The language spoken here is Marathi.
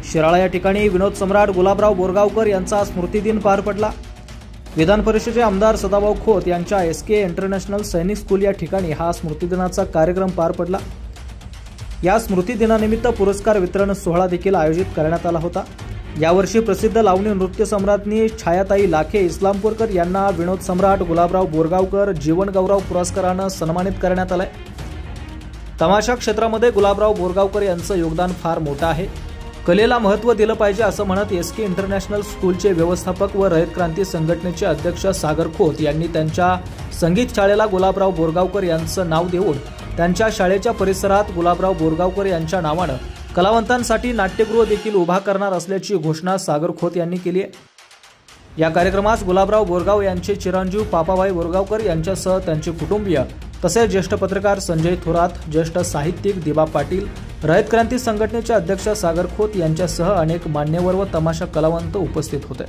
शिराळा या ठिकाणी विनोद सम्राट गुलाबराव बोरगावकर यांचा स्मृतिदिन पार पडला। विधान परिषदेचे आमदार सदाभाऊ खोत यांच्या एसके इंटरनॅशनल सैनिक स्कूल या ठिकाणी हा स्मृतिदिनाचा कार्यक्रम पार पडला। या स्मृतिदिनानिमित्त पुरस्कार वितरण सोहळा देखील आयोजित करण्यात आला होता। यावर्षी प्रसिद्ध लावणी नृत्य सम्राज्ञी छायाताई लाखे इस्लामपूरकर यांना विनोद सम्राट गुलाबराव बोरगावकर जीवन गौरव पुरस्काराने सन्मानित करण्यात आले। तमाशा क्षेत्रामध्ये गुलाबराव बोरगावकर यांचं योगदान फार मोठं आहे। कलेला महत्त्व दिलं पाहिजे असं म्हणत एसके इंटरनॅशनल स्कूलचे व्यवस्थापक व रयत क्रांती संघटनेचे अध्यक्ष सागर खोत यांनी त्यांच्या संगीत शाळेला गुलाबराव बोरगावकर यांचं नाव देऊन त्यांच्या शाळेच्या परिसरात गुलाबराव बोरगावकर यांच्या नावानं कलावंतांसाठी नाट्यगृह देखील उभा करणार असल्याची घोषणा सागर खोत यांनी केली आहे। या कार्यक्रमास गुलाबराव बोरगाव यांचे चिरंजीव पापाभाई बोरगावकर यांच्यासह त्यांचे कुटुंबीय तसेच ज्येष्ठ पत्रकार संजय थोरात, ज्येष्ठ साहित्यिक दिबा पाटील, रयत क्रांती संघटनेचे अध्यक्ष सागर खोत यांच्यासह अनेक मान्यवर व तमाशा कलावंत उपस्थित होते।